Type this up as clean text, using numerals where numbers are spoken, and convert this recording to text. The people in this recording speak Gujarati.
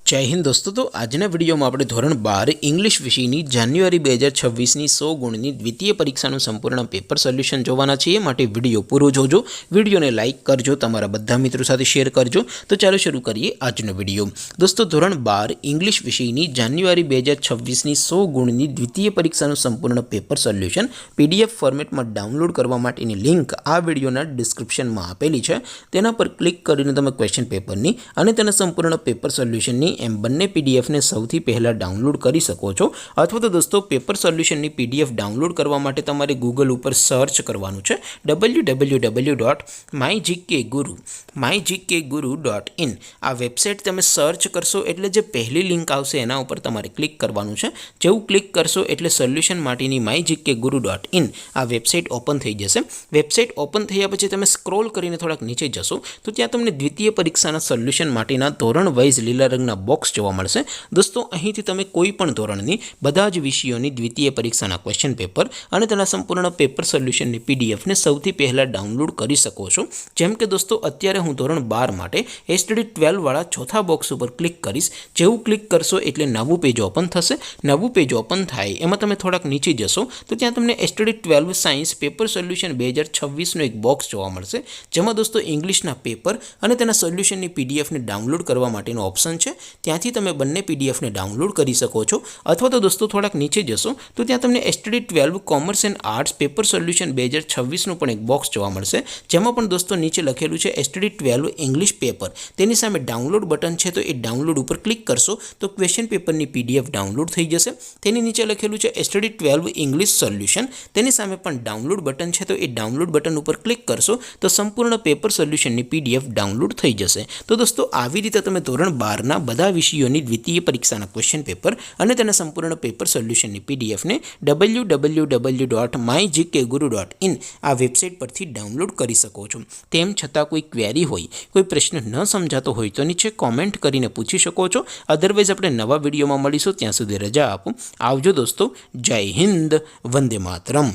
जय हिंद दोस्तों। तो आजना विडियो में આપણે ધોરણ 12 इंग्लिश વિષયની જાન્યુઆરી 2026 ની 100 ગુણની દ્વિતીય પરીક્ષાનું સંપૂર્ણ પેપર સોલ્યુશન જોવાના છીએ। માટે વિડિયો પૂરો જોજો, વિડિયોને લાઈક કરજો, તમારા બધા મિત્રો સાથે શેર કરજો। તો ચાલો શરૂ કરીએ આજનો વિડિયો। દોસ્તો ધોરણ 12 इंग्लिश વિષયની જાન્યુઆરી 2026 ની 100 ગુણની દ્વિતીય પરીક્ષાનું સંપૂર્ણ પેપર સોલ્યુશન PDF ફોર્મેટમાં ડાઉનલોડ કરવા માટેની લિંક આ વિડિયોના ડિસ્ક્રિપ્શનમાં આપેલી છે। તેના પર ક્લિક કરીને તમે ક્વેશ્ચન પેપરની અને તેના સંપૂર્ણ પેપર સોલ્યુશનની एम बने पीडीएफ ने सौथी पहला डाउनलॉड करी सको छो। अथवा तो दोस्तों पेपर सोल्यूशन नी पीडीएफ डाउनलॉड करवा माटे तमारे गूगल पर सर्च करवानुं छे www.mygkguru.in। आ वेबसाइट तमे सर्च करशो एटले जे पहली लिंक आवशे एना उपर तमारे क्लिक करवानुं छे। जेवुं क्लिक करशो एटले सोल्यूशन माटेनी mygkguru.in आ वेबसाइट ओपन थई जशे। वेबसाइट ओपन थया पछी तमे स्क्रॉल करीने थोड़ाक नीचे जशो तो त्यां तमने द्वितीय परीक्षाना सोल्यूशन माटेना धोरण वाइज लीला रंगना बॉक्स जोवा मळशे। दोस्तों અહીંથી તમે કોઈ પણ ધોરણની બધા જ વિષયોની દ્વિતીય પરીક્ષાના ક્વેશ્ચન પેપર અને તેના સંપૂર્ણ પેપર સોલ્યુશનની PDF ને સૌથી પહેલા ડાઉનલોડ કરી શકો છો। જેમ કે દોસ્તો અત્યારે હું ધોરણ 12 માટે STD 12 વાળા ચોથા બોક્સ ઉપર ક્લિક કરીશ। જેવું ક્લિક કરશો એટલે નવું પેજ ઓપન થશે। નવું પેજ ઓપન થાય એમાં તમે થોડાક નીચે જશો તો ત્યાં તમને STD 12 સાયન્સ પેપર સોલ્યુશન 2026 નો એક બોક્સ જોવા મળશે। જેમાં દોસ્તો ઇંગ્લિશના પેપર અને તેના સોલ્યુશનની PDF ને ડાઉનલોડ કરવા માટેનો ઓપ્શન છે। ત્યાંથી તમે બંને PDF ને ડાઉનલોડ કરી શકો છો। અથવા તો દોસ્તો થોડાક નીચે જશો તો ત્યાં તમને STD 12 commerce and arts paper solution 2026 નું પણ એક બોક્સ જોવા મળશે। જેમાં પણ દોસ્તો નીચે લખેલું છે STD 12 ઇંગ્લિશ પેપર, તેની સામે ડાઉનલોડ બટન છે તો એ ડાઉનલોડ ઉપર ક્લિક કરશો તો ક્વેશ્ચન પેપરની PDF ડાઉનલોડ થઈ જશે। તેની નીચે લખેલું છે STD 12 ઇંગ્લિશ સોલ્યુશન, તેની સામે પણ ડાઉનલોડ બટન છે તો એ ડાઉનલોડ બટન ઉપર ક્લિક કરશો તો સંપૂર્ણ પેપર સોલ્યુશનની PDF ડાઉનલોડ થઈ જશે। તો દોસ્તો આવી રીતે તમે ધોરણ 12 ના બધા વિષયોની દ્વિતીય પરીક્ષાના ક્વેશ્ચન પેપર અને તેના સંપૂર્ણ પેપર સોલ્યુશનની PDF ને www.mygkguru.in આ વેબસાઇટ પરથી ડાઉનલોડ કરી શકો છો। તેમ છતાં કોઈ ક્વેરી હોય, કોઈ પ્રશ્ન ન સમજાતો હોય તો નીચે કોમેન્ટ કરીને પૂછી શકો છો। અધરવાઇઝ આપણે નવા વિડીયોમાં મળીશું, ત્યાં સુધી રજા આપો। આવજો દોસ્તો। જય હિન્દ, વંદે માતરમ।